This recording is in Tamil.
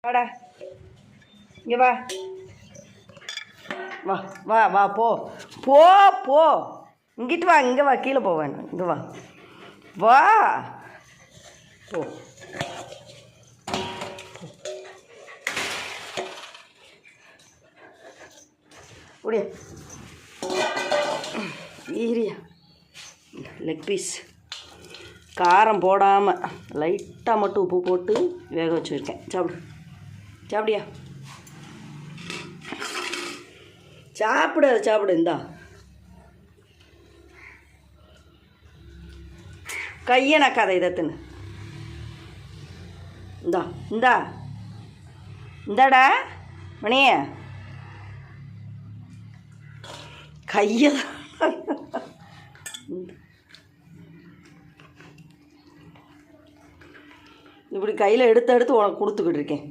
வாடா, இங்கே வா வா வா வா போ போ போ. இங்கிட்டு வா, இங்கே வா, கீழே போக வேண்டாம், இங்கே வா வா போ. ஓடியா ஈரியா. லெக் பீஸ் காரம் போடாமல் லைட்டாக மட்டும் உப்பு போட்டு வேக வச்சுருக்கேன். சாப்பிடு, சாப்பிடியா, சாப்பிடு, சாப்பிடு. இந்தா கையை நக்காத, இதை தின்னு. இந்தா இந்தா இந்தாடா மணிய கையை இப்படி கையில் எடுத்து எடுத்து உனக்கு கொடுத்துக்கிட்டு இருக்கேன்.